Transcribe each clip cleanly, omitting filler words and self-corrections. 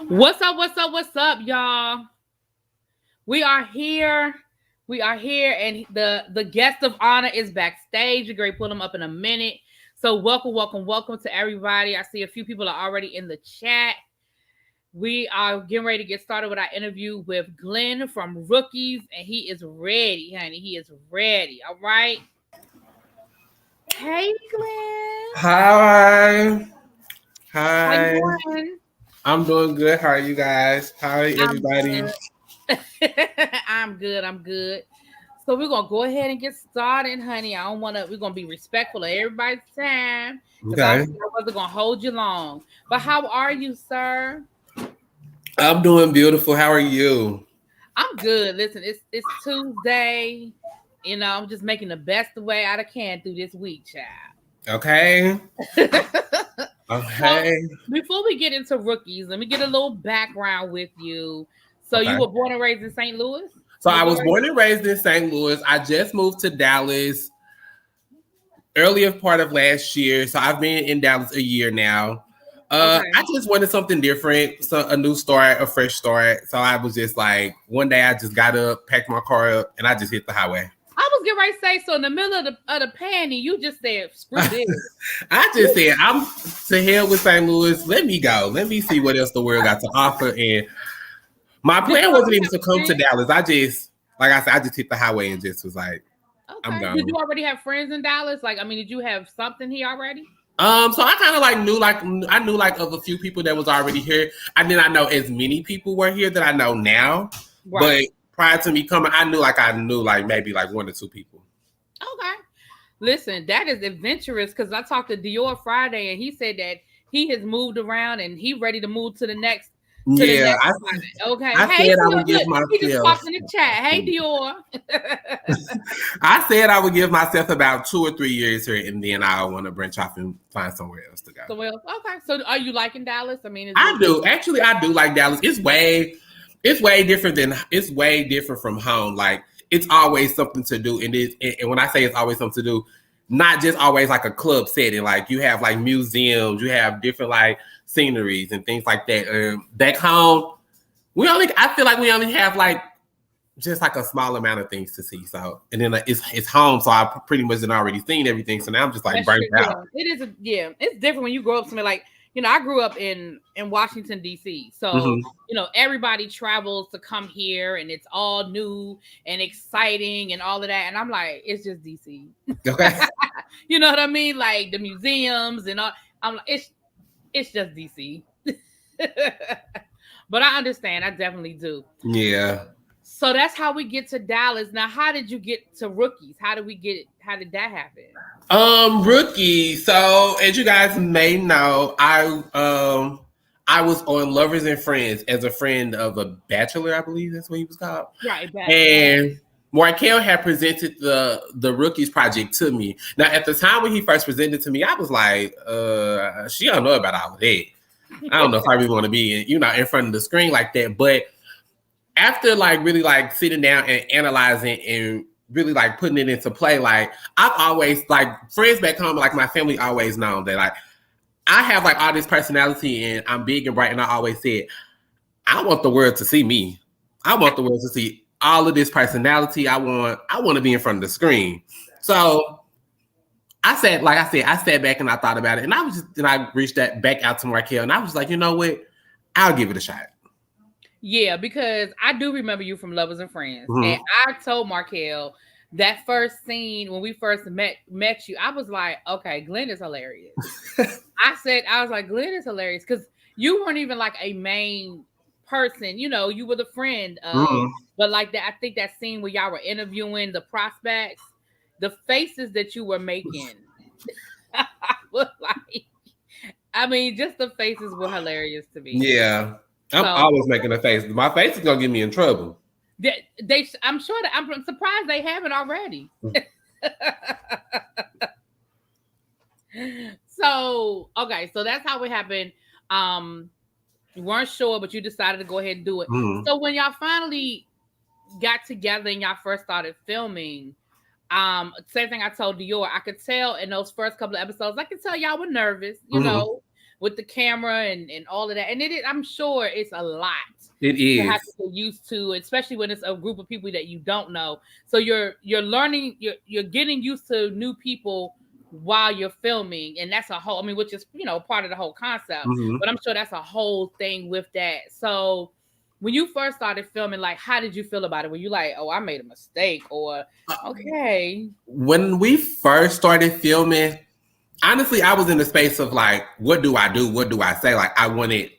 What's up? What's up? What's up, y'all? We are here. We are here, and the guest of honor is backstage. We're going to pull him up in a minute. So welcome to everybody. I see a few people are already in the chat. We are getting ready to get started with our interview with Glenn from Rookies, and he is ready, honey. He is ready. All right. Hey, Glenn. Hi. How you Hi. doing? I'm doing good. How are you guys? Hi, I'm everybody. good. I'm good. I'm good. So we're gonna go ahead and get started, honey. We're gonna be respectful of everybody's time because I Okay. wasn't gonna hold you long. But how are you, sir? I'm doing beautiful. How are you? I'm good. Listen, it's Tuesday. I'm just making the best way I can through this week, child. Okay. So Okay. before we get into Rookies, let me get a little background with you. So you Okay. were born and raised in St. Louis? So I was born and raised in St. Louis. I just moved to Dallas earlier part of last year. So I've been in Dallas a year now. Okay. I just wanted something different, so a new start, a fresh start. So I was just like, one day I just got up, packed my car up, and I just hit the highway. I was getting ready to say, so in the middle of the panty, you just said, screw this. I just said, I'm to hell with St. Louis. Let me go. Let me see what else the world got to offer. And my plan wasn't even to come to Dallas. Like I said, I just hit the highway and just was like, I'm gone. Did you already have friends in Dallas? Did you have something here already? So I kind of I knew of a few people that was already here. I did not know as many people were here that I know now. Right. But prior to me coming, I knew maybe one or two people. Okay. Listen, that is adventurous because I talked to Dior Friday and he said that he has moved around and he's ready to move to the next. Okay. I said I would give myself. He just popped in the chat. Hey, Dior. I said I would give myself about 2 or 3 years here, and then I want to branch off and find somewhere else to go. Okay. So, are you liking Dallas? I mean, I do. Actually, I do like Dallas. It's way different from home. Like it's always something to do, and when I say it's always something to do, not just always like a club setting. Like you have like museums, you have different like sceneries and things like that. Back home, I feel like we only have like just like a small amount of things to see. So, and then it's home, so I pretty much had already seen everything. So now I'm just like burnt out. It is, it's different when you grow up somewhere like, I grew up in Washington, D.C. So, everybody travels to come here and it's all new and exciting and all of that. And I'm like, it's just D.C. Okay. You know what I mean? Like the museums and all. I'm like, it's just D.C. But I understand. I definitely do. Yeah. So that's how we get to Dallas. Now, how did you get to Rookies? How did that happen? Rookie. So as you guys may know, I was on Lovers and Friends as a friend of a bachelor, I believe that's what he was called. Right. And Markel had presented the Rookies project to me. Now, at the time when he first presented to me, I was like, she don't know about all of that. I don't know if I really want to be in front of the screen like that. But after really sitting down and analyzing and really putting it into play, I've always friends back home, my family always known that I have all this personality and I'm big and bright, and I always said I want the world to see me. I want the world to see all of this personality. I want to be in front of the screen. So I sat back and I thought about it, and I reached back out to Markel, and I was like, you know what? I'll give it a shot. Yeah, because I do remember you from Lovers and Friends. Mm-hmm. And I told Markel that first scene when we first met you, I was like, okay, Glenn is hilarious. I was like, Glenn is hilarious because you weren't even a main person, you were the friend of, but that, I think that scene where y'all were interviewing the prospects, the faces that you were making was just the faces were hilarious to me. Yeah. I'm always making a face. My face is gonna get me in trouble. I'm sure that I'm surprised they haven't already. So that's how it happened. You weren't sure, but you decided to go ahead and do it. Mm-hmm. So when y'all finally got together and y'all first started filming, same thing I told Dior. I could tell in those first couple of episodes, I could tell y'all were nervous, you know. with the camera and all of that. And I'm sure it's a lot. It You is. have to get used to, especially when it's a group of people that you don't know. So you're learning, you're getting used to new people while you're filming, and that's a whole. I mean, which is part of the whole concept. Mm-hmm. But I'm sure that's a whole thing with that. So when you first started filming, like, how did you feel about it? Were you like, oh, I made a mistake, or okay? When we first started filming, honestly, I was in the space of like, what do I do? What do I say? Like, I wanted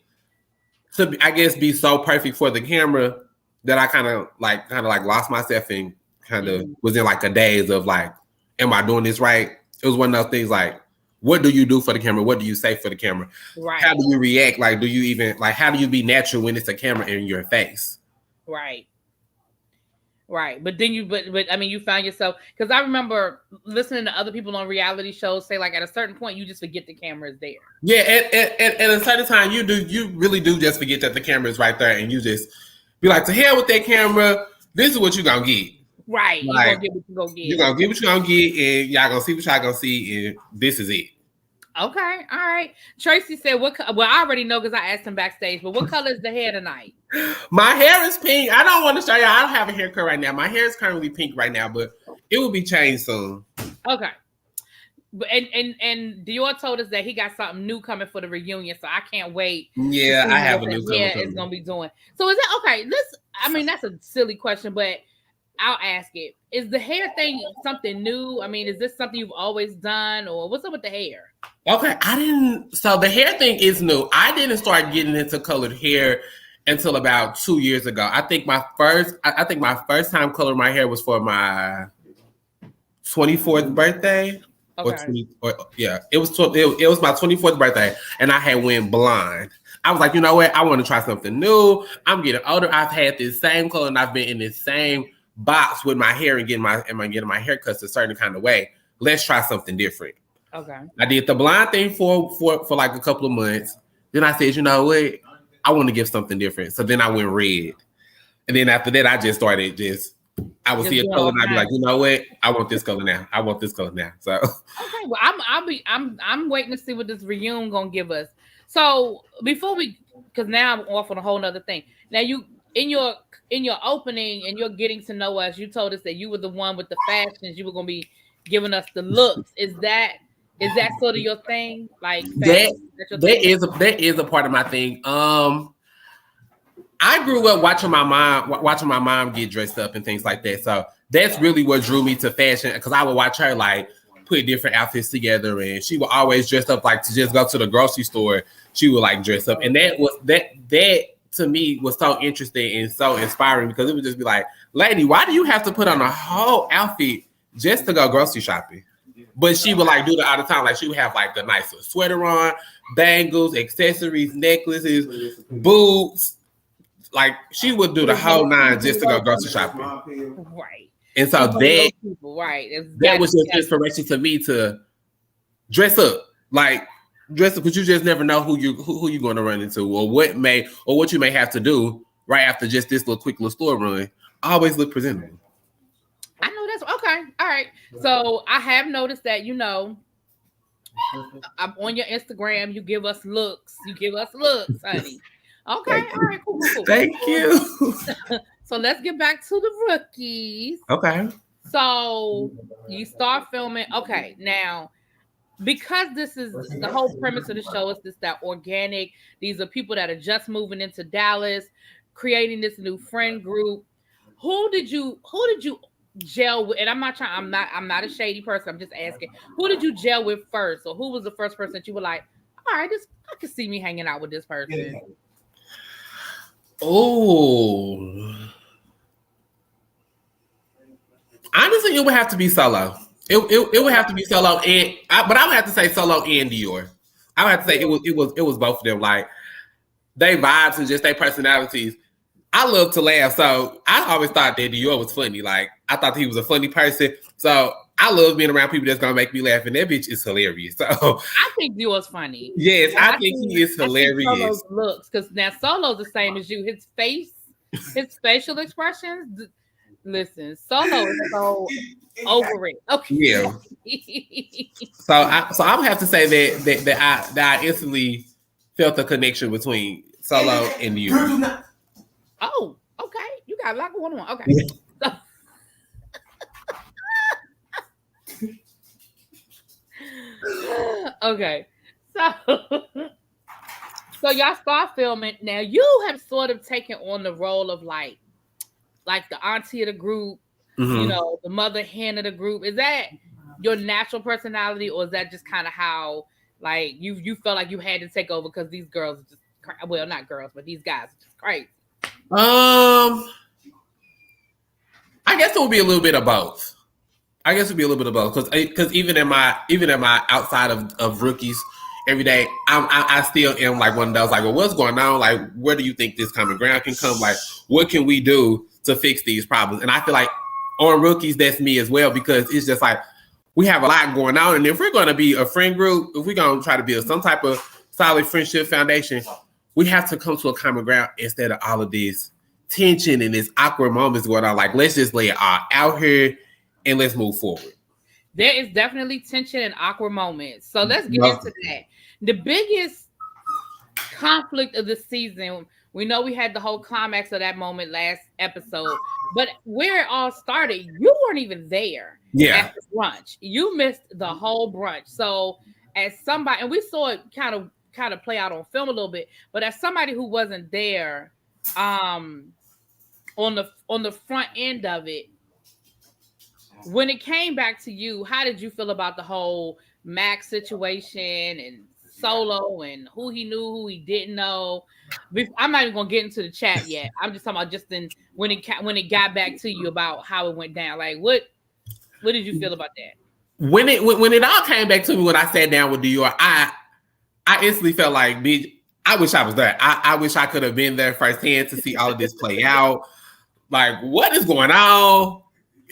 to, I guess, be so perfect for the camera that I kind of like lost myself and kind of was in like a daze of like, am I doing this right? It was one of those things like, what do you do for the camera? What do you say for the camera? Right. How do you react? Like, do you even like, how do you be natural when it's a camera in your face? Right. Right. But then but I mean, you found yourself, because I remember listening to other people on reality shows say like at a certain point, you just forget the camera is there. Yeah. And at a certain time you really do just forget that the camera is right there and you just be like, to hell with that camera. This is what you're going to get. Right. Like, you're going to get what you're going to get. You're going to get what you're going to get, and y'all going to see what y'all going to see, and this is it. Okay. All right. Tracy said, well, I already know because I asked him backstage, but what color is the hair tonight? My hair is pink. I don't want to show y'all. I don't have a haircut right now. My hair is currently pink right now, but it will be changed soon. Okay. And Dior told us that he got something new coming for the reunion, so I can't wait. Yeah, I have a new color. It's going to be doing. So is that okay? I mean, that's a silly question, but I'll ask it. Is the hair thing something new? I mean, is this something you've always done, or what's up with the hair? Okay, so the hair thing is new. I didn't start getting into colored hair until about 2 years ago. I think my first time coloring my hair was for my 24th birthday. Okay. It was my 24th birthday, and I had went blonde. I was like, you know what? I want to try something new. I'm getting older. I've had this same color, and I've been in this same box with my hair and getting my haircuts a certain kind of way. Let's try something different. Okay. I did the blonde thing for like a couple of months. Then I said, you know what? I want to give something different. So then I went red. And then after that, I just started I would see a color and I'd be like, you know what? I want this color now. I want this color now. So okay, well, I'm waiting to see what this reunion gonna give us. So before because now I'm off on a whole nother thing. Now you in your opening and you're getting to know us, you told us that you were the one with the fashions. You were gonna be giving us the looks. Is that sort of your thing? Like that is a part of my thing. I grew up watching my mom get dressed up and things like that. So that's really what drew me to fashion, because I would watch her like put different outfits together, and she would always dress up like to just go to the grocery store. She would like dress up, and that to me was so interesting and so inspiring, because it would just be like, lady, why do you have to put on a whole outfit just to go grocery shopping? But she would like do that all the time. Like she would have like a nice little sweater on, bangles, accessories, necklaces, boots. Like she would do the whole nine just to go grocery shopping. Right. And so that was just inspiration to me to dress up. Like dress up, because you just never know who you're going to run into, or what you may have to do right after just this quick little store run. Always look presentable. I know that's okay. All right. So I have noticed that, I'm on your Instagram. You give us looks. Honey. Okay. All right. Cool. Thank you. So let's get back to the rookies. Okay. So you start filming. Okay. Now, because this is the whole premise of the show, is that organic. These are people that are just moving into Dallas, creating this new friend group. Who did you gel with? And I'm not a shady person. I'm just asking, who did you gel with first, or who was the first person that you were like, all right, I can see me hanging out with this person? Oh, honestly, it would have to be Solo. It would have to be Solo, but I would have to say Solo and Dior. I would have to say it was both of them. Like they vibes and just their personalities. I love to laugh, so I always thought that Dior was funny. Like I thought he was a funny person, so I love being around people that's gonna make me laugh, and that bitch is hilarious. So I think Dior's funny. Yes, I think he is hilarious. Solo's looks, because now Solo's the same as you. His face, his facial expressions, Listen, Solo is so over it. Okay. Yeah. So I would have to say that I instantly felt the connection between Solo and you. Oh, okay. You got a lot going on. Okay. Yeah. Okay. So y'all start filming. Now you have sort of taken on the role of like the auntie of the group, you know, the mother hen of the group. Is that your natural personality, or is that just kind of how like you felt like you had to take over because these girls are just well, not girls, but these guys are just crazy? I guess it would be a little bit of both. Because even in my outside of rookies every day, I still am like one of those like, well, what's going on? Like, where do you think this common ground can come? Like, what can we do to fix these problems? And I feel like on rookies, that's me as well, because it's just like we have a lot going on, and if we're going to be a friend group, if we're going to try to build some type of solid friendship foundation, we have to come to a common ground instead of all of this tension and this awkward moments going on. Like, let's just lay it all out here and let's move forward. There is definitely tension and awkward moments. So let's get into that. The biggest conflict of the season, we know we had the whole climax of that moment last episode, but where it all started, you weren't even there at the brunch. You missed the whole brunch. So as somebody, and we saw it kind of play out on film a little bit, but as somebody who wasn't there on the front end of it, when it came back to you, how did you feel about the whole Max situation and Solo and who he knew, who he didn't know? I'm not even gonna get into the chat yet. I'm just talking about when it got back to you about how it went down. Like, what did you feel about that? When it all came back to me, when I sat down with Dior, I instantly felt like, bitch, I wish I was there. I wish I could have been there firsthand to see all of this play out. Like, what is going on?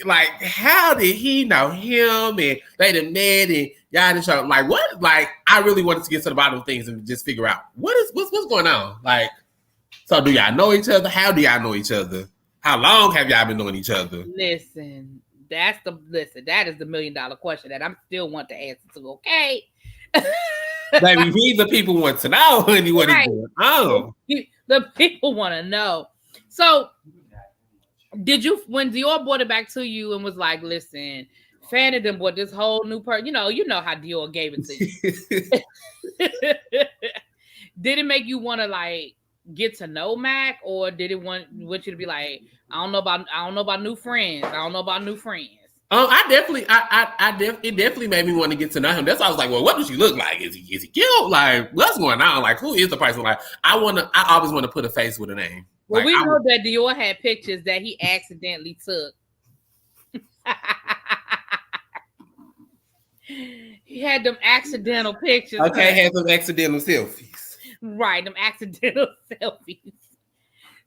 Like, how did he know him? And they done met and y'all done show. Like, what? Like, I really wanted to get to the bottom of things and just figure out what's going on. Like, so do y'all know each other? How do y'all know each other? How long have y'all been knowing each other? Listen, that is the $1 million question that I'm still want to answer to. Okay. Maybe we the people want to know what is going on. The people want to know. So did you, when Dior brought it back to you and was like, listen, Fanny done bought this whole new person, you know how Dior gave it to you. Did it make you want to like get to know Mac, or did it want you to be like, I don't know about new friends. It definitely made me want to get to know him. That's why I was like, well, what does he look like? Is he cute? Like, what's going on? Like, who is the person? Like, I always want to put a face with a name. Well, like, we know that Dior had pictures that he accidentally took. He had them accidental pictures. Okay, had some accidental selfies. Right, them accidental selfies.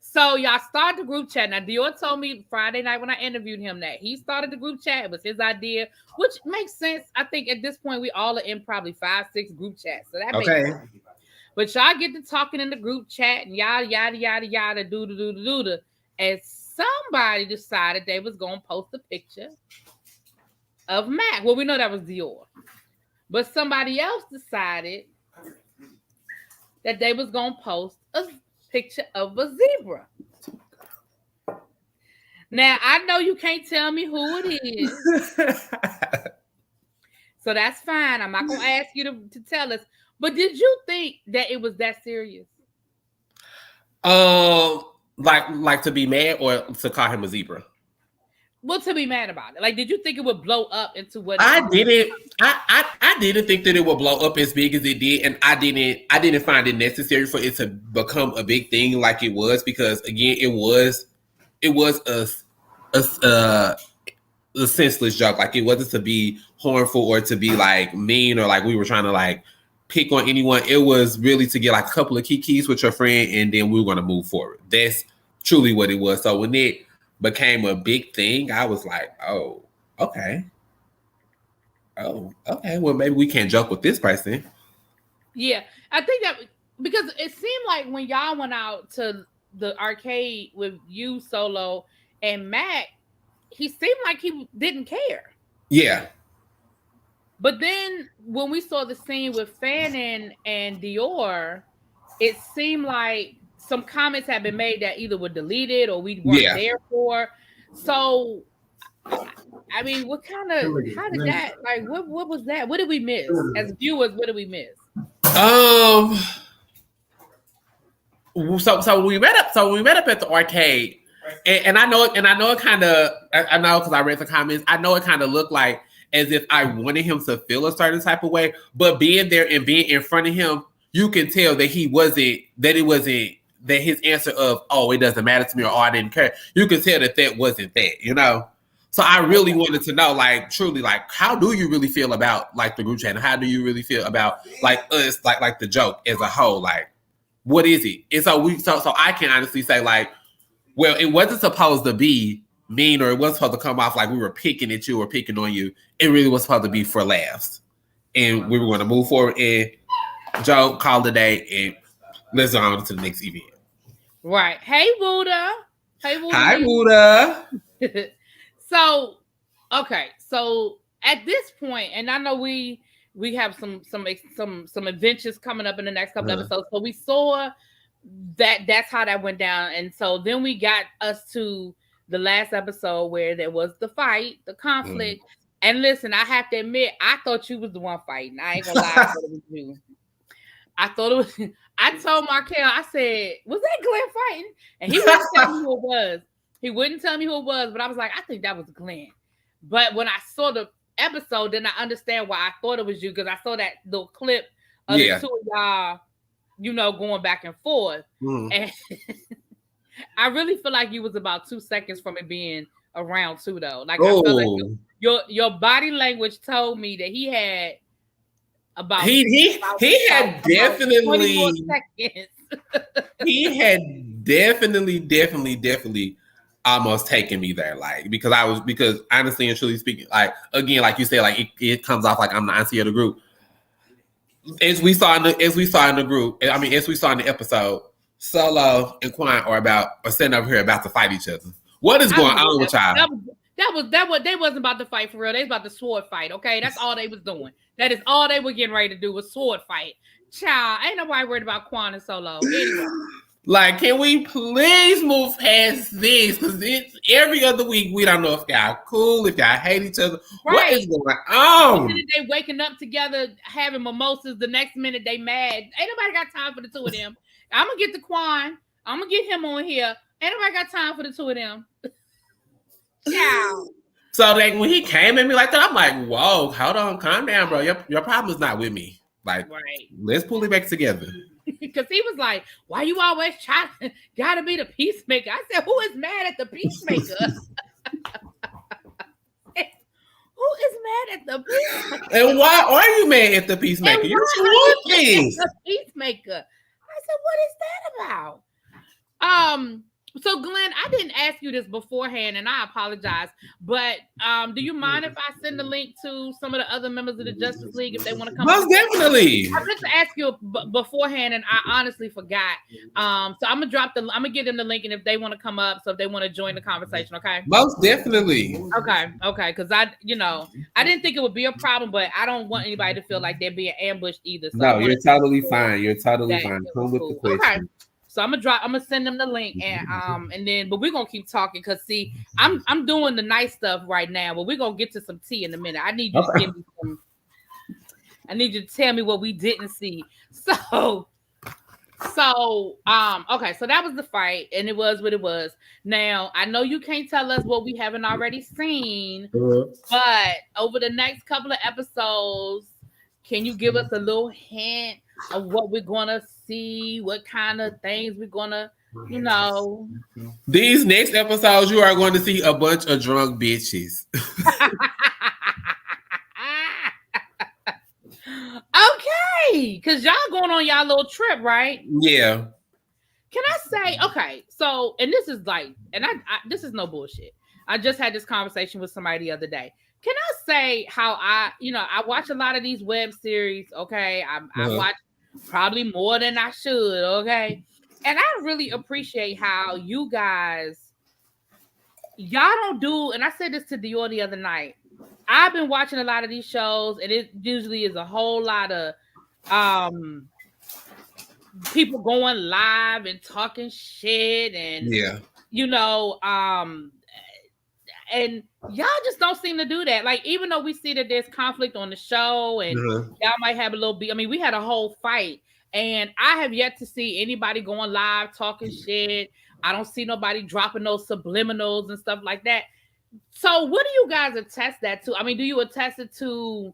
So y'all start the group chat. Now, Dior told me Friday night when I interviewed him that he started the group chat. It was his idea, which makes sense. I think at this point, we all are in probably 5-6 group chats. So that makes sense. But y'all get to talking in the group chat and yada, yada, yada, yada, do-da. And somebody decided they was going to post a picture of Mac. Well, we know that was Dior. But somebody else decided that they was going to post a picture of a zebra. Now, I know you can't tell me who it is. So that's fine. I'm not going to ask you to tell us. But did you think that it was that serious? Like to be mad or to call him a zebra? Well, to be mad about it. Like, did you think it would blow up into what? I didn't think that it would blow up as big as it did, and I didn't find it necessary for it to become a big thing like it was, because again, it was a senseless joke. Like, it wasn't to be harmful or to be like mean or like we were trying to like pick on anyone. It was really to get like a couple of kikis with your friend, and then we were going to move forward. That's truly what it was. So when it became a big thing, I was like, oh, okay. Well, maybe we can't joke with this person. Yeah, I think that because it seemed like when y'all went out to the arcade with you, Solo, and Mac, he seemed like he didn't care. Yeah. But then when we saw the scene with Fannin and Dior, it seemed like some comments had been made that either were deleted or we weren't there for. So, I mean, what kind of, how did that, like, what was that? What did we miss? As viewers, what did we miss? So we met up at the arcade, and I know it kind of, I know because I read the comments, I know it kind of looked like as if I wanted him to feel a certain type of way, but being there and being in front of him, you can tell that that his answer of, oh, it doesn't matter to me, or oh, I didn't care. You can tell that wasn't that, you know? So I really wanted to know, like, truly, like, how do you really feel about, like, the group chat? And how do you really feel about, like, us, like the joke as a whole? Like, what is it? And so I can honestly say, like, well, it wasn't supposed to be mean, or it wasn't supposed to come off like we were picking at you or picking on you. It really was supposed to be for laughs. And we were going to move forward, and Joe called the day, and let's go on to the next event. Right. Hey, Buddha. Hi, Buddha. So, okay. So at this point, and I know we have some adventures coming up in the next couple episodes. So we saw that's how that went down. And so then we got us to the last episode where there was the fight, the conflict. And listen, I have to admit, I thought you was the one fighting. I ain't gonna lie, I thought it was you. I thought it was. I told Markel, I said, was that Glenn fighting? And he wouldn't tell me who it was. He wouldn't tell me who it was, but I was like, I think that was Glenn. But when I saw the episode, then I understand why I thought it was you, because I saw that little clip of the two of y'all, you know, going back and forth. And I really feel like you was about 2 seconds from it being around two, though. Like, I felt like your body language told me that he had about he had definitely he had definitely almost taken me there, like, because honestly and truly speaking, like, again, like you said, like it comes off like I'm the auntie of the group. As we saw in the episode, Solo and Quan are sitting over here about to fight each other. What is going on with y'all? They wasn't about to fight for real. They was about to sword fight. Okay, that's all they was doing. That is all they were getting ready to do was sword fight. Child, ain't nobody worried about Quan and Solo. Anyway. Like, can we please move past this? Because it's every other week, we don't know if y'all cool, if y'all hate each other. Right. What is going on? One minute they waking up together, having mimosas. The next minute they mad. Ain't nobody got time for the two of them. I'm going to get the Quan. I'm going to get him on here. Ain't nobody got time for the two of them. Yeah. So, like, when he came at me like that, I'm like, whoa, hold on, calm down, bro. Your problem is not with me. Like, let's pull it back together. Because he was like, why you always gotta be the peacemaker? I said, who is mad at the peacemaker? Who is mad at the peacemaker? And why are you mad at the peacemaker? You're the peacemaker. I said, what is that about? So Glenn, I didn't ask you this beforehand, and I apologize. But do you mind if I send the link to some of the other members of the Justice League if they want to come? Most definitely. I meant to ask you beforehand, and I honestly forgot. So I'm gonna give them the link, and if they want to come up, so if they want to join the conversation, okay? Most definitely. Okay, because I didn't think it would be a problem, but I don't want anybody to feel like they're being ambushed either. So no, you're totally fine. You're totally fine. Come with the question. Okay. So I'm gonna send them the link, but we're gonna keep talking because see, I'm doing the nice stuff right now, but we're gonna get to some tea in a minute. I need you to give me some. I need you to tell me what we didn't see. So okay, so that was the fight, and it was what it was. Now I know you can't tell us what we haven't already seen, but over the next couple of episodes, can you give us a little hint of what we're gonna see, what kind of things we're gonna, These next episodes, you are going to see a bunch of drunk bitches. Okay, because y'all going on y'all little trip, right? Yeah. Can I say, okay, so, and this is like, and I this is no bullshit. I just had this conversation with somebody the other day. Can I say how I watch a lot of these web series, okay? I watch probably more than I should, okay? And I really appreciate how you guys y'all don't do, and I said this to Dior the other night. I've been watching a lot of these shows, and it usually is a whole lot of people going live and talking shit, and and y'all just don't seem to do that. Like, even though we see that there's conflict on the show, and y'all might have a little bit. I mean, we had a whole fight, and I have yet to see anybody going live talking shit. I don't see nobody dropping those subliminals and stuff like that. So what do you guys attest that to? I mean, do you attest it to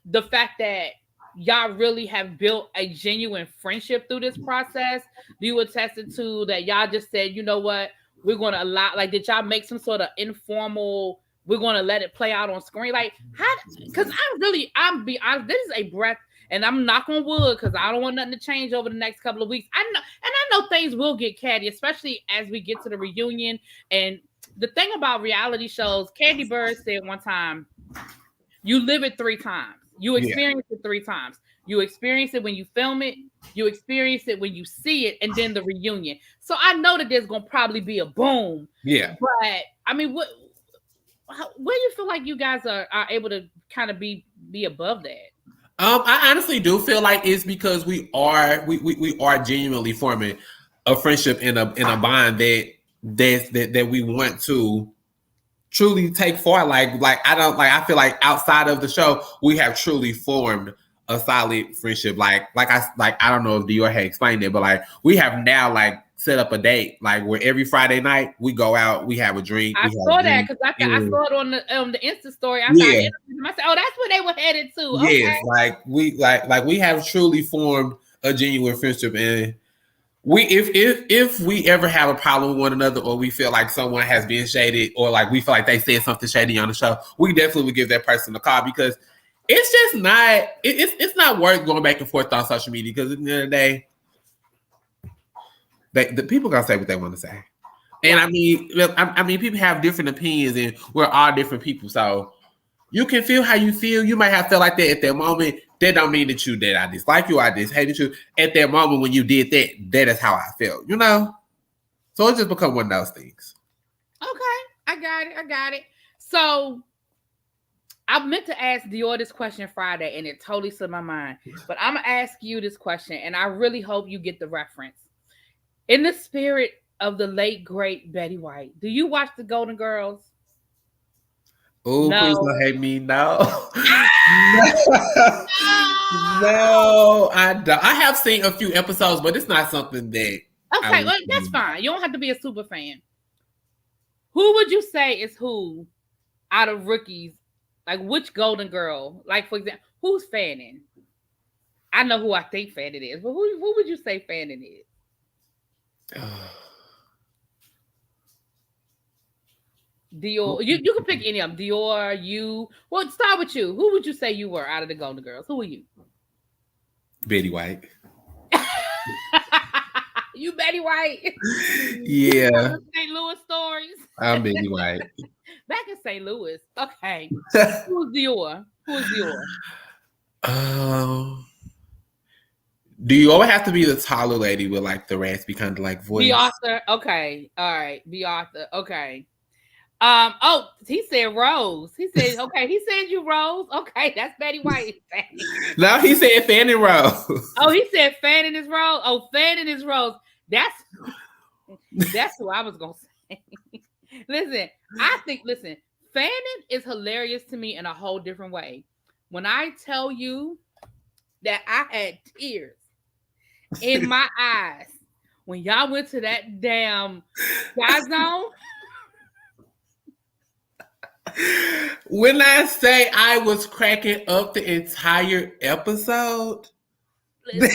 the fact that y'all really have built a genuine friendship through this process? Do you attest it to that y'all just said, you know what, we're going to allow, like, did y'all make some sort of informal, we're going to let it play out on screen? Like, how, because this is a breath, and I'm knocking on wood because I don't want nothing to change over the next couple of weeks. I know things will get catty, especially as we get to the reunion. And the thing about reality shows, Candy Bird said one time, you live it 3 times. You experience it 3 times. You experience it when you film it, you experience it when you see it, and then the reunion. So I know that there's going to probably be a boom. Yeah. But, I mean, where do you feel like you guys are able to kind of be above that? I honestly do feel like it's because we are genuinely forming a friendship in a bond that we want to truly take forward. I feel like outside of the show, we have truly formed a solid friendship. I don't know if Dior had explained it, but like we have now set up a date where every Friday night we go out, we have a drink. I saw that because I saw it on the Insta story. I said, oh, that's where they were headed to. Okay. Yes, we have truly formed a genuine friendship, and if we ever have a problem with one another, or we feel like someone has been shaded, or we feel like they said something shady on the show, we definitely would give that person a call, because it's just not it's not worth going back and forth on social media, because at the end of the day, the people gonna say what they want to say. And I mean, people have different opinions, and we're all different people. So you can feel how you feel. You might have felt like that at that moment. That don't mean that I dislike you, I just hated you. At that moment when you did that, that is how I felt, So it just become one of those things. Okay, I got it. So I meant to ask Dior this question Friday, and it totally slipped my mind. But I'm gonna ask you this question, and I really hope you get the reference. In the spirit of the late, great Betty White, do you watch the Golden Girls? Oh, no. Please don't hate me. No. No, I don't. I have seen a few episodes, but it's not something that... Okay, well, that's fine. You don't have to be a super fan. Who would you say is who out of rookies? Like, which Golden Girl? Like, for example, who's Fanning? I know who I think Fanning is, but who would you say Fanning is? Dior. You can pick any of them. Dior, you. Well, start with you. Who would you say you were out of the Golden Girls? Who are you? Betty White. You Betty White? Yeah. St. Louis stories. I'm Betty White. Back in St. Louis. Okay. Who's Dior? Do you always have to be the taller lady with the raspy kind of voice? Be Arthur. Okay. All right. Be Arthur. Okay. Oh, he said Rose. He said, okay, he said you Rose. Okay, that's Betty White. No, he said Fanning Rose. Oh, he said Fanning is Rose. Oh, Fanning is Rose. That's who I was gonna say. Listen, Fanning is hilarious to me in a whole different way. When I tell you that I had tears in my eyes when y'all went to that damn Sky Zone. When I say I was cracking up the entire episode, when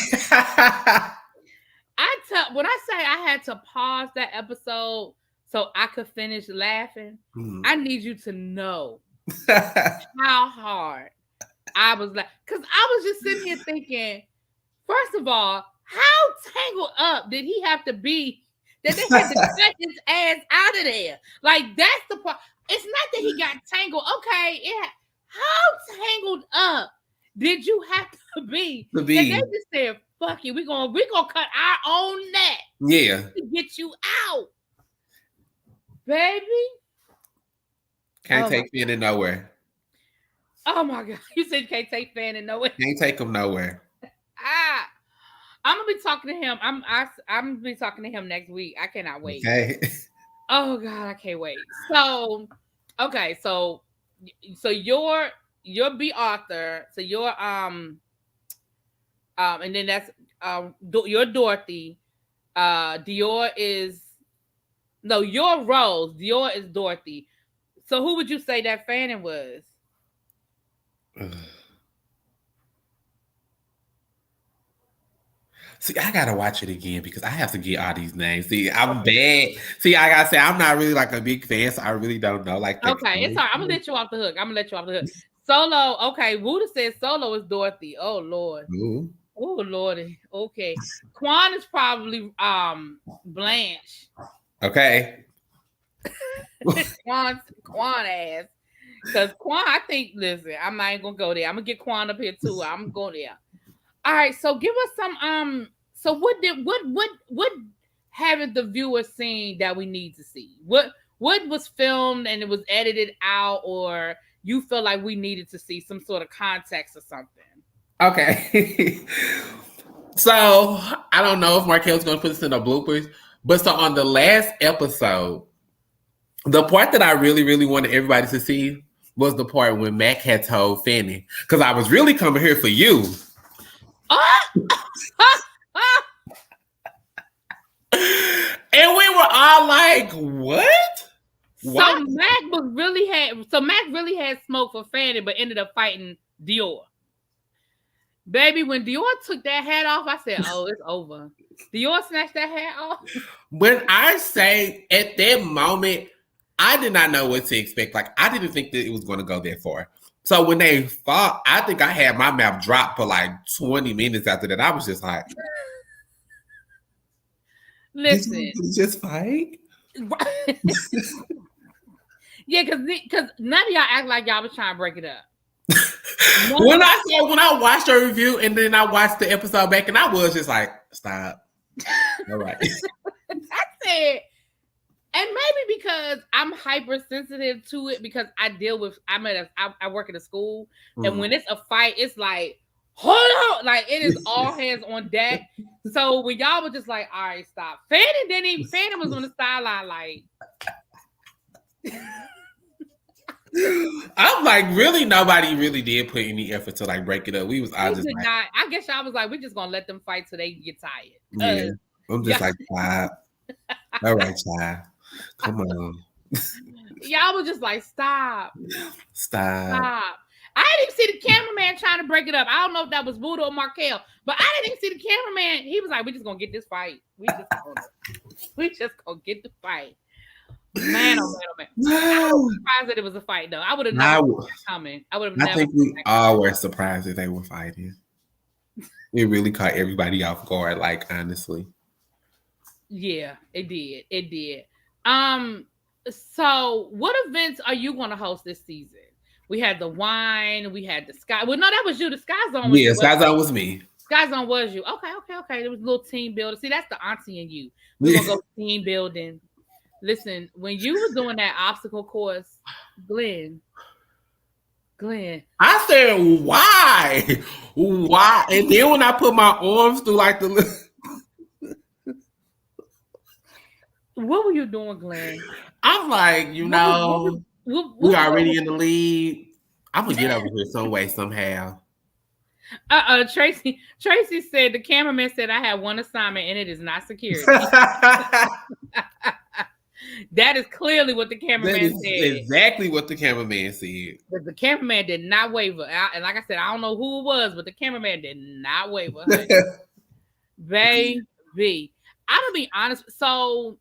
I say I had to pause that episode so I could finish laughing, I need you to know how hard I was laughing. Because I was just sitting here thinking, first of all, how tangled up did he have to be that they had to cut his ass out of there? That's the part. It's not that he got tangled. Okay, how tangled up did you have to be? And they just said, "Fuck it, we gonna cut our own net, yeah, to get you out, baby." Can't take Fanning nowhere. Oh my God! You said you can't take Fanning nowhere. Can't take him nowhere. I'm gonna be talking to him. I'm gonna be talking to him next week. I cannot wait. Okay. Oh God, I can't wait. So, okay, so you're B Arthur. So you're and then that's you're Dorothy. Dior is you're Rose. Dior is Dorothy. So who would you say that Fanning was? See, I gotta watch it again because I have to get all these names. See, I'm bad. See, I gotta say, I'm not really like a big fan, so I really don't know. Like, okay, it's all right. I'm gonna let you off the hook. Solo, okay. Wuda says Solo is Dorothy. Oh Lord. Ooh. Oh Lordy. Okay. Quan is probably Blanche. Okay. Quan ass. Because Quan, I think, listen, I'm not even gonna go there. I'm gonna get Quan up here too. I'm going there. All right, so give us some so what haven't the viewers seen that we need to see? What was filmed and it was edited out, or you feel like we needed to see some sort of context or something? Okay. So I don't know if Markel's gonna put this in the bloopers, but so on the last episode, the part that I really, really wanted everybody to see was the part when Mac had told Fanny, because I was really coming here for you. And we were all like, what? So Mac really had smoke for Fanny, but ended up fighting Dior. Baby, when Dior took that hat off, I said, oh, it's over. Dior snatched that hat off. When I say at that moment, I did not know what to expect. Like, I didn't think that it was going to go that far. So when they fought, I think I had my mouth dropped for like 20 minutes after that. I was just like, listen. Did you just fight? Yeah, because none of y'all act like y'all was trying to break it up. When I watched her review and then I watched the episode back and I was just like, stop. All right. I said, and maybe because I'm hypersensitive to it because I work at a school and when it's a fight, it's like, hold on, like it is all hands on deck. So when y'all were just like, all right, stop. Fanning was on the sideline like. I'm like, really, nobody really did put any effort to like break it up. We was all just like, I guess y'all was like, we're just gonna let them fight till they get tired. Yeah, I'm just like, stop. All right, child, come on. Y'all was just like, stop. Stop. I didn't see the cameraman trying to break it up. I don't know if that was Buddha or Markel, but I didn't see the cameraman. He was like, we're just gonna get this fight. We just gonna get the fight. Man, oh man. I was surprised that it was a fight, though. I would have never seen that coming. I think we all were surprised that they were fighting. It really caught everybody off guard, like, honestly. Yeah, it did. It did. So what events are you going to host this season? We had the wine. We had the Sky. Well, no, that was you. The Sky Zone was you. Sky Zone was me. Sky Zone was you. Okay. There was a little team building. See, that's the auntie in you. We're going to go team building. Listen, when you were doing that obstacle course, Glenn. I said, why? Why? And then when I put my arms through like the... What were you doing, Glenn? I'm like, we already in the lead. I'm going to get over here some way, somehow. Tracy said, the cameraman said I had one assignment and it is not security. That is clearly what the cameraman said. Exactly what the cameraman said. But the cameraman did not waver. And like I said, I don't know who it was, but the cameraman did not waver. Baby. I'm going to be honest. So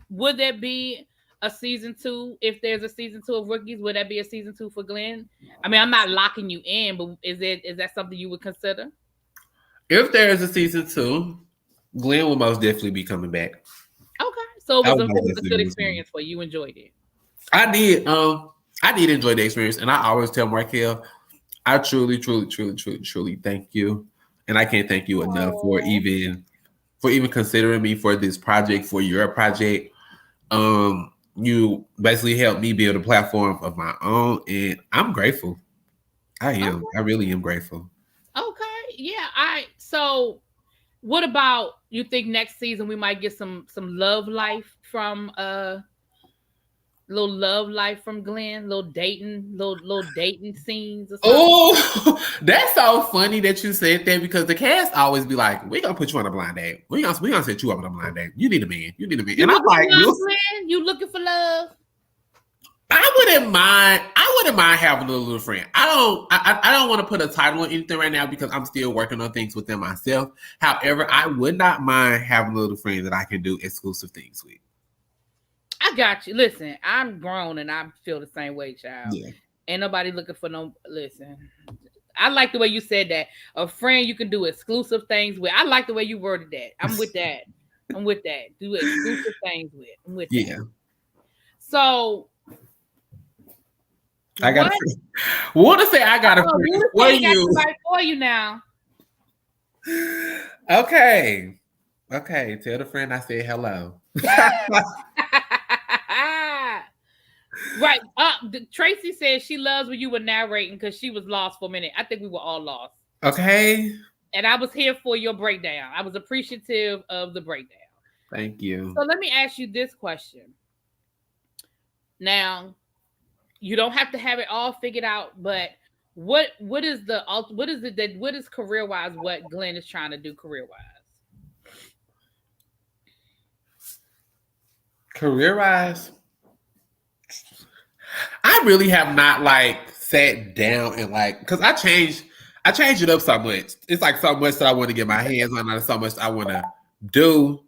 would there be a season 2? If there's a season 2 of Rookies, would that be a season 2 for Glenn? I mean, I'm not locking you in, but is that something you would consider? If there is a season 2, Glenn will most definitely be coming back. Okay. So it was a good experience for you. You enjoyed it. I did. I did enjoy the experience, and I always tell Markel, I truly thank you, and I can't thank you enough for even considering me for this project, for your project. you basically helped me build a platform of my own, and I'm grateful. I am. Okay. I really am grateful. Okay. Yeah. So what about you think next season we might get some love life from little love life from Glenn, little dating scenes or something? Oh, that's so funny that you said that because the cast always be like, "We gonna put you on a blind date. We gonna set you up on a blind date. You need a man. You need a man." You And I'm looking like, for love, Glenn? You looking for love? I wouldn't mind. I wouldn't mind having a little friend. I don't want to put a title on anything right now because I'm still working on things within myself. However, I would not mind having a little friend that I can do exclusive things with. I got you. Listen, I'm grown and I feel the same way, child. Yeah. Ain't nobody looking for no. Listen, I like the way you said that. A friend you can do exclusive things with. I like the way you worded that. I'm with that. I'm with that. Do exclusive things with. I'm with Yeah. that. So I got. Want to say I got a friend for you. Right for you now. Okay. Tell the friend I said hello. Right. Tracy said she loves when you were narrating because she was lost for a minute. I think we were all lost. Okay. And I was here for your breakdown. I was appreciative of the breakdown. Thank you. So let me ask you this question. Now, you don't have to have it all figured out, but what is career wise what Glenn is trying to do career wise? Career wise, I really have not like sat down and like because I changed it up so much. It's like so much that I want to get my hands on, and so much I want to do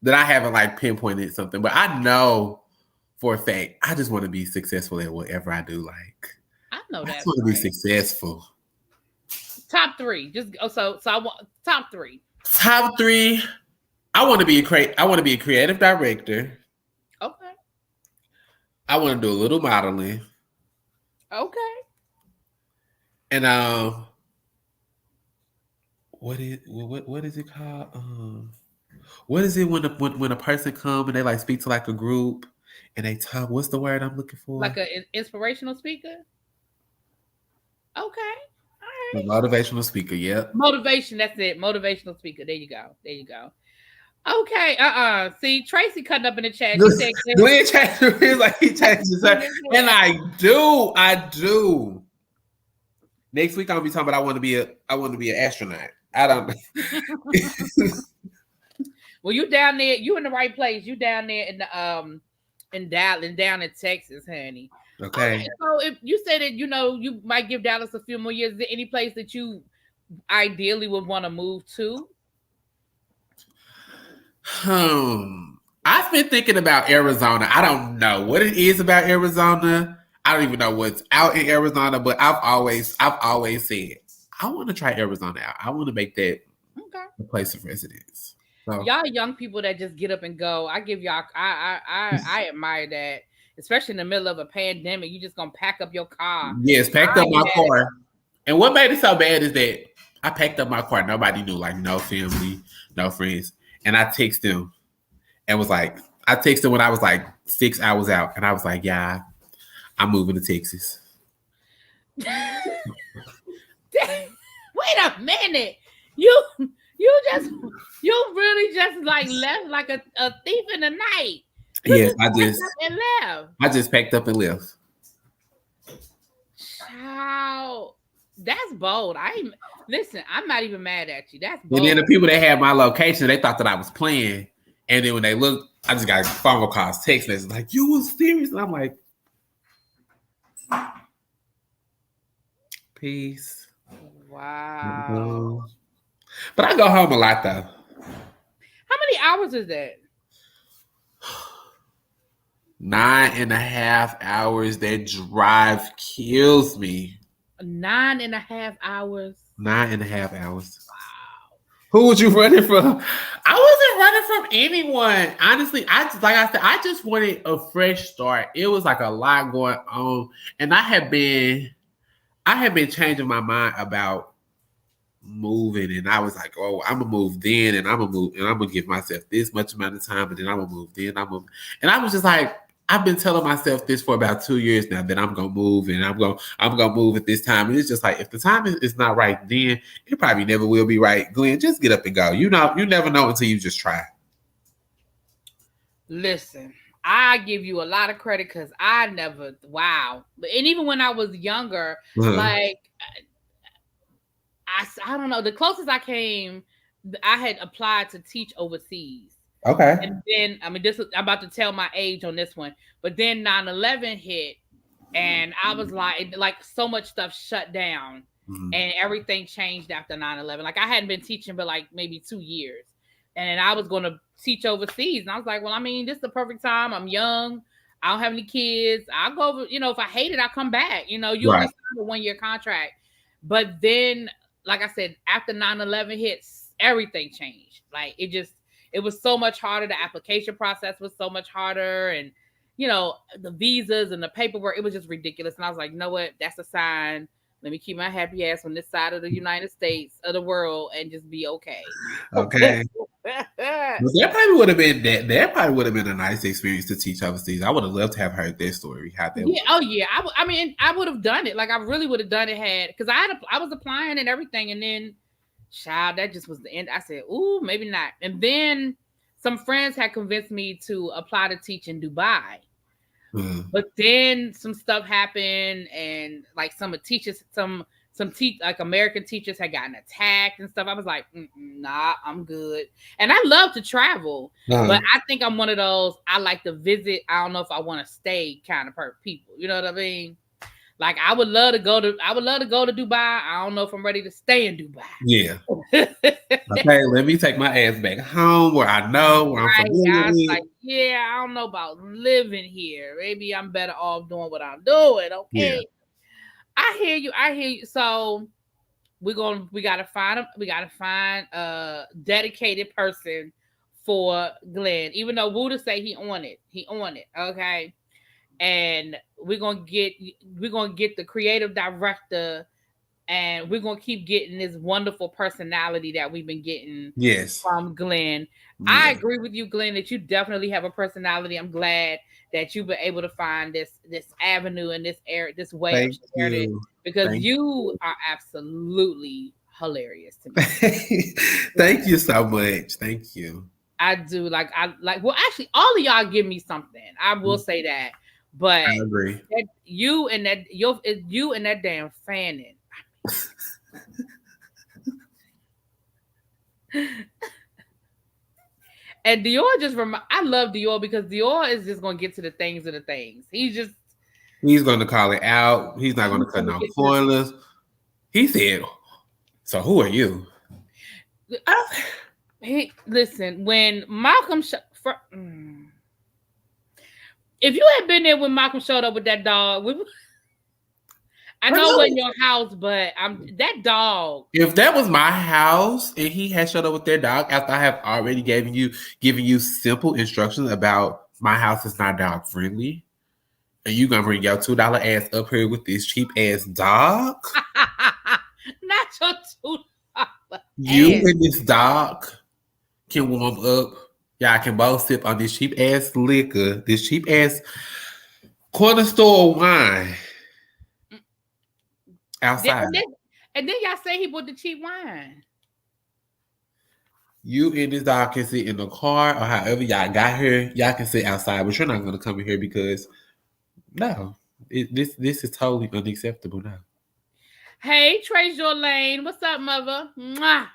that I haven't like pinpointed something. But I know for a fact I just want to be successful at whatever I do. Like I know that. I just want to be successful. Top three, just so I want top three. Top three. I want to be a creative director. Okay. I want to do a little modeling. Okay. And what is it called? What is it when a person come and they like speak to like a group and they talk? What's the word I'm looking for? Like an inspirational speaker. Okay. All right. A motivational speaker. Yep. Motivation. That's it. Motivational speaker. There you go. Okay. See, Tracy cutting up in the chat. She said, Glenn changed. Like he changes her, and I do. Next week I'll be talking about I want to be an astronaut. I don't. Well, you down there. You in the right place. You down there in the in Dallas, down in Texas, honey. Okay. So if you say that you might give Dallas a few more years, is there any place that you ideally would want to move to? I've been thinking about Arizona. I don't know what it is about Arizona. I don't even know what's out in Arizona, but I've always said I want to try Arizona out. I want to make that a place of residence. So, y'all young people that just get up and go. I give y'all. I admire that, especially in the middle of a pandemic. You just gonna pack up your car. Yes, packed up my car. And what made it so bad is that I packed up my car. Nobody knew, like no family, no friends. And I texted them and was like, I texted when I was like 6 hours out, and I was like, yeah, I'm moving to Texas. Wait a minute. You really just like left like a thief in the night. Yes, I just packed up and left. Child, that's bold. Listen, I'm not even mad at you. That's bold. And then the people that had my location, they thought that I was playing. And then when they looked, I just got phone calls, text messages like, you was serious? And I'm like, peace. Wow. But I go home a lot though. How many hours is that? 9.5 hours. That drive kills me. 9.5 hours. 9.5 hours. Wow. Who was you running from? I wasn't running from anyone. Honestly, I just wanted a fresh start. It was like a lot going on, and I had been changing my mind about moving, and I was like, oh, I'm gonna move then, and I'm gonna give myself this much amount of time, and then I'm gonna move then. And I was just like, I've been telling myself this for about 2 years now that I'm gonna move and I'm gonna move at this time. And it's just like if the time is not right, then it probably never will be right. Glenn, just get up and go. You never know until you just try. Listen, I give you a lot of credit because I never, wow. And even when I was younger, like, I don't know, the closest I came, I had applied to teach overseas. Okay. And then, I mean, I'm about to tell my age on this one, but then 9/11 hit, and I was like so much stuff shut down, and everything changed after 9/11. Like I hadn't been teaching but like maybe 2 years, and I was going to teach overseas, and I was like, well, I mean, this is the perfect time. I'm young. I don't have any kids. I'll go over, if I hate it, I'll come back. You only sign a 1-year contract. But then, like I said, after 9/11 hits, everything changed. Like it was so much harder. The application process was so much harder. And, the visas and the paperwork, it was just ridiculous. And I was like, you know what? That's a sign. Let me keep my happy ass on this side of the United States of the world and just be okay. Okay. Well, that probably would have been that probably would have been a nice experience to teach overseas. I would have loved to have heard their story. How that yeah, was. Oh yeah. I mean, I would have done it. Like I really would have done it because I was applying and everything, and then, child, that just was the end. I said, ooh, maybe not. And then some friends had convinced me to apply to teach in Dubai. But then some stuff happened, and like some teachers, like American teachers had gotten attacked and stuff. I was like, nah, I'm good. And I love to travel, but I think I'm one of those, I like to visit. I don't know if I want to stay kind of people. You know what I mean? Like I would love to go to Dubai. I don't know if I'm ready to stay in Dubai. Yeah. Okay, let me take my ass back home where I know where I'm familiar with. Like, yeah, I don't know about living here. Maybe I'm better off doing what I'm doing. Okay. Yeah. I hear you. So we gotta find a dedicated person for Glenn. Even though Wooda say he on it. Okay. And we're gonna get the creative director, and we're gonna keep getting this wonderful personality that we've been getting from Glenn. Yeah. I agree with you, Glenn, that you definitely have a personality. I'm glad that you've been able to find this avenue and this way of sharing it, because you are absolutely hilarious to me. Thank you so much. Thank you. I do well, actually, all of y'all give me something. I will say that. But I agree. You and that damn fanning. And Dior I love Dior because Dior is just gonna get to the things of the things. He's gonna call it out. He's not gonna cut no corners. He said, "So who are you?" Listen, when Malcolm if you had been there when Malcolm showed up with that dog, I know it wasn't your house, but that dog. If that was my house and he had showed up with their dog after I have already given you simple instructions about my house is not dog friendly, and you gonna bring your $2 ass up here with this cheap ass dog? Not your $2. You and this dog can warm up. Y'all can both sip on this cheap ass liquor, this cheap ass corner store wine outside. And then y'all say he bought the cheap wine. You and this dog can sit in the car, or however y'all got here. Y'all can sit outside, but you're not going to come in here because this is totally unacceptable now. Hey, Trey Jorlane, what's up, mother? Mwah.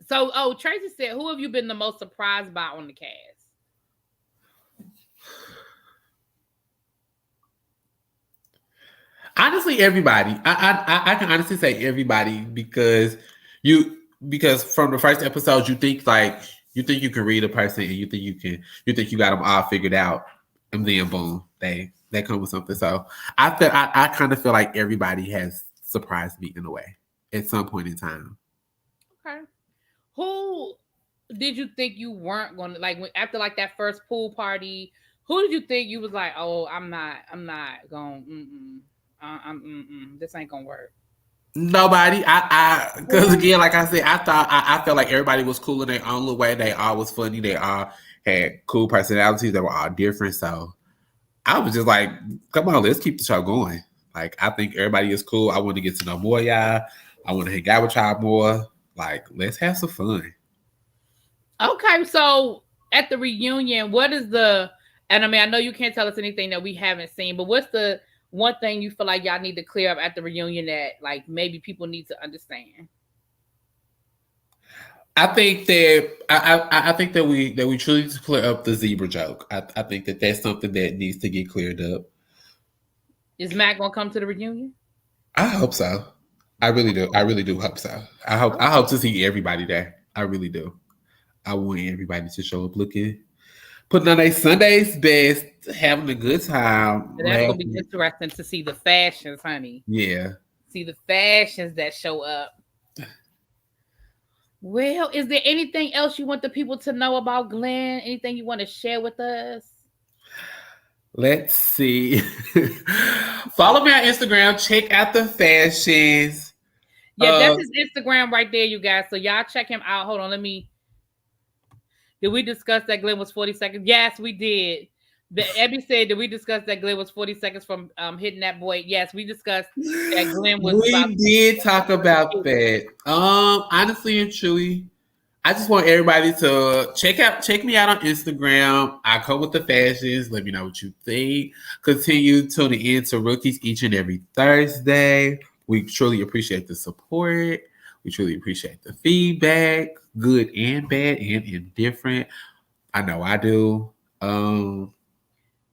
So, Tracy said, who have you been the most surprised by on the cast? Honestly, everybody. I can honestly say everybody because from the first episode, you think you can read a person and you think you got them all figured out, and then boom, they come with something. So I kind of feel like everybody has surprised me in a way at some point in time. Okay. Who did you think you weren't going to after that first pool party? Who did you think you was like, oh, I'm not going, this ain't gonna work? Nobody. Because again, like I said, I felt like everybody was cool in their own little way. They all was funny. They all had cool personalities that were all different. So I was just like, come on, let's keep the show going. Like, I think everybody is cool. I want to get to know more y'all. I want to hang out with y'all more. Like, let's have some fun. Okay, so at the reunion, what is and I mean, I know you can't tell us anything that we haven't seen, but what's the one thing you feel like y'all need to clear up at the reunion that like maybe people need to understand? I think that I think that we truly need to clear up the zebra joke. I think that that's something that needs to get cleared up. Is Matt gonna come to the reunion? I hope so. I really do. I really do hope so. I hope to see everybody there. I really do. I want everybody to show up putting on their Sunday's best, having a good time. That's gonna be interesting to see the fashions, honey. Yeah. See the fashions that show up. Well, is there anything else you want the people to know about Glenn? Anything you want to share with us? Let's see. Follow me on Instagram. Check out the fashions. Yeah, that's his Instagram right there, you guys. So y'all check him out. Hold on, did we discuss that Glenn was 40 seconds? Yes, we did. Ebby said, did we discuss that Glenn was 40 seconds from hitting that boy? Yes, we discussed that Glenn was. We did talk about that. Honestly and truly, I just want everybody to check me out on Instagram. I come with the fashions. Let me know what you think. Continue tuning in to Rookies each and every Thursday. We truly appreciate the support. We truly appreciate the feedback, good and bad and indifferent. I know I do.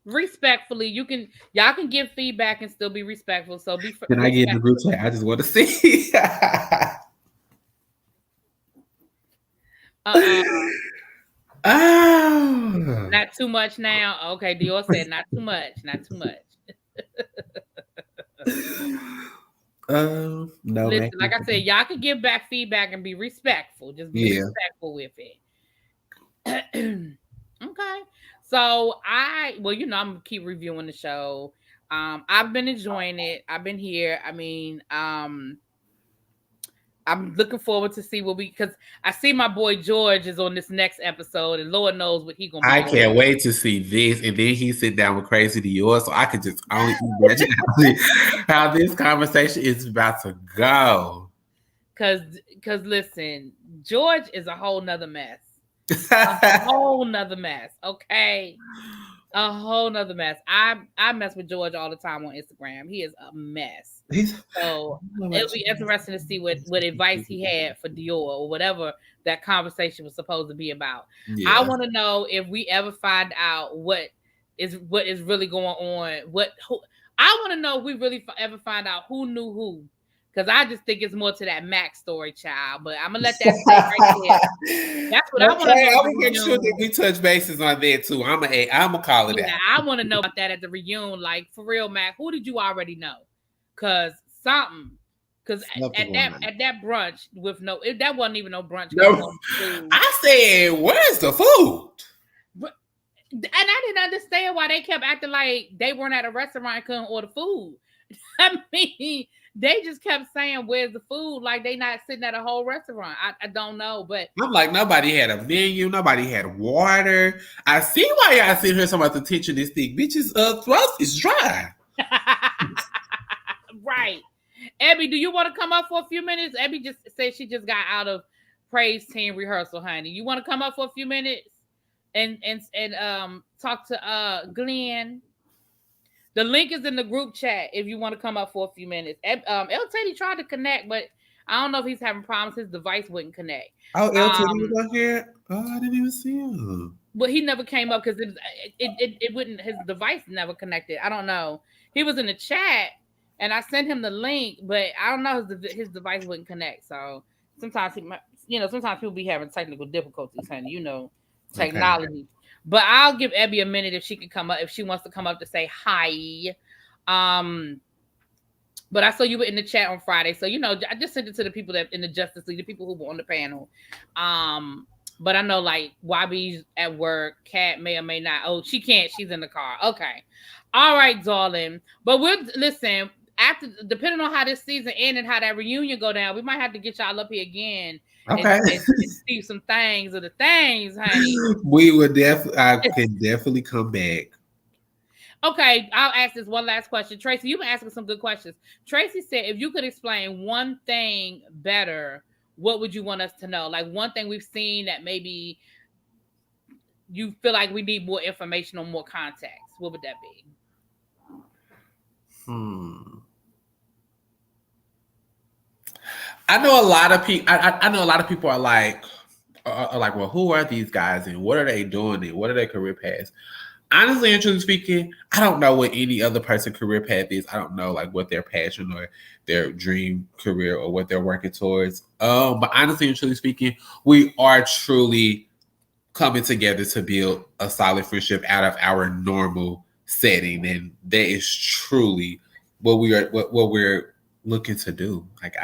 Respectfully, y'all can give feedback and still be respectful. So be. Can I get in the group chat? I just want to see. Oh. Not too much now. Okay, Dior said not too much. Not too much. No. Listen, like I said, y'all can give back feedback and be respectful. Just be respectful with it. Okay. So I'm gonna keep reviewing the show. I've been enjoying it. I've been here. I mean, I'm looking forward to see because I see my boy George is on this next episode, and Lord knows what he gonna be. I can't wait to see this, and then he sit down with Crazy Dior, so I could just only imagine how this conversation is about to go. Cause listen, George is a whole nother mess. A whole nother mess. Okay. A whole nother mess. I mess with George all the time on Instagram. He is a mess. So it'll be interesting to see what advice he had for Dior or whatever that conversation was supposed to be about. Yeah. I want to know if we ever find out what is really going on. I want to know if we really ever find out who knew who. Because I just think it's more to that Max story, child. But I'm going to let that stay right there. That's what I want to know. I want to make sure that we touch bases on that, too. I'm going to call it out. I want to know about that at the reunion. Like, for real, Max, who did you already know? Because something. Because at that brunch with that wasn't even no brunch. No. I said, where's the food? And I didn't understand why they kept acting like they weren't at a restaurant and couldn't order food. I mean, they just kept saying, where's the food? Like they not sitting at a whole restaurant. I don't know, but I'm like, nobody had a menu, nobody had water. I see why y'all sitting here talking about the teacher this thing. Bitches throat is dry. Right. Abby, do you want to come up for a few minutes? Abby just said she just got out of praise team rehearsal, honey. You want to come up for a few minutes and talk to Glenn? The link is in the group chat if you want to come up for a few minutes. El Teddy tried to connect, but I don't know if he's having problems. His device wouldn't connect. Oh, El Teddy was out here? Oh, I didn't even see him. But he never came up because it wouldn't. His device never connected. I don't know. He was in the chat, and I sent him the link, but I don't know. His device wouldn't connect. So sometimes sometimes people be having technical difficulties, honey. Technology. Okay. But I'll give Abby a minute if she can come up, if she wants to come up to say hi. But I saw you were in the chat on Friday. So, I just sent it to the people that in the Justice League, the people who were on the panel. But I know like YB's at work, Kat may or may not. Oh, she can't. She's in the car. Okay. All right, darling. But listen, after, depending on how this season ended, how that reunion go down, we might have to get y'all up here again. Okay. And see some things of the things, honey. We would I can definitely come back. Okay, I'll ask this one last question. Tracy, you've been asking some good questions. Tracy said, if you could explain one thing better, what would you want us to know? Like one thing we've seen that maybe you feel like we need more information or more context. What would that be? I know a lot of people. I know a lot of people are like, well, who are these guys and what are they doing and what are their career paths? Honestly and truly speaking, I don't know what any other person's career path is. I don't know like what their passion or their dream career or what they're working towards. But honestly and truly speaking, we are truly coming together to build a solid friendship out of our normal setting, and that is truly what we're looking to do. Like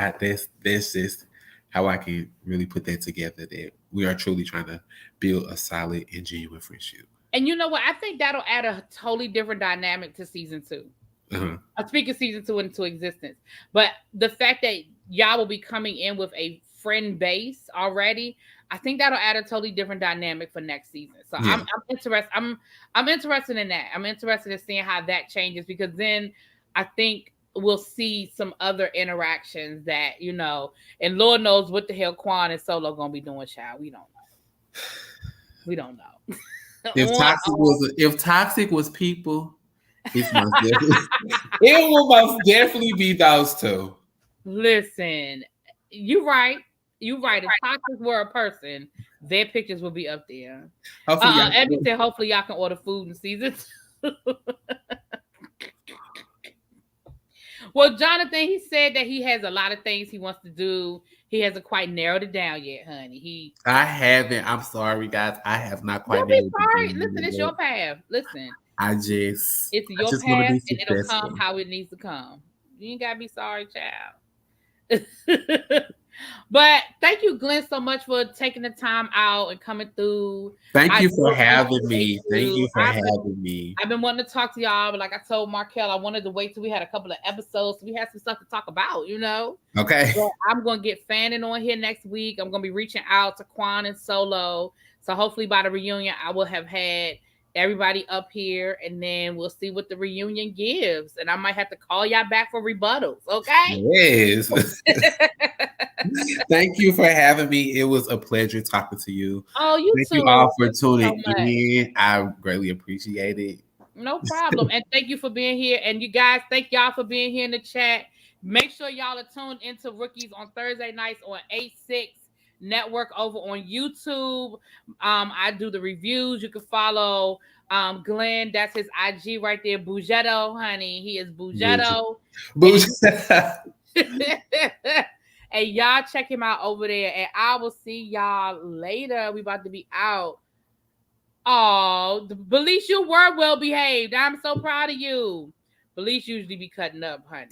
that's just how I can really put that together, that we are truly trying to build a solid and genuine friendship. And you know what? I think that'll add a totally different dynamic to season 2. I'm speaking season 2 into existence. But the fact that y'all will be coming in with a friend base already, I think that'll add a totally different dynamic for next season. So yeah. I'm interested. I'm interested in that. I'm interested in seeing how that changes, because then I think we'll see some other interactions that, you know, and Lord knows what the hell Quan and Solo gonna be doing, child. We don't know. We don't know. If Toxic was people, it will most definitely be those two. Listen, you're right. You're right. If Toxic were a person, their pictures would be up there. Abby said, hopefully y'all can order food in season 2. Well, Jonathan, he said that he has a lot of things he wants to do. He hasn't quite narrowed it down yet, honey. I haven't. I'm sorry, guys. I have not quite. Don't be sorry. Listen, it's your path. Listen. It's your path, and it'll come how it needs to come. You ain't gotta be sorry, child. But thank you, Glenn, so much for taking the time out and coming through. Thank you for having me. Thank you for having me. I've been wanting to talk to y'all, but like I told Markel, I wanted to wait till we had a couple of episodes so we had some stuff to talk about, you know? Okay. So I'm going to get Fanning on here next week. I'm going to be reaching out to Quan and Solo. So hopefully by the reunion, I will have had everybody up here, and then we'll see what the reunion gives. And I might have to call y'all back for rebuttals, okay? Yes. Thank you for having me. It was a pleasure talking to you. Oh, you thank too. You all for tuning in. I greatly appreciate it. No problem. And thank you for being here. And you guys, thank y'all for being here in the chat. Make sure y'all are tuned into Rookies on Thursday nights on 8-6 Network over on YouTube. I do the reviews. You can follow Glenn. That's his IG right there. Bougetto, honey. He is Bougetto. And y'all check him out over there. And I will see y'all later. We about to be out. Oh, Belize, you were well behaved. I'm so proud of you. Belize usually be cutting up, honey.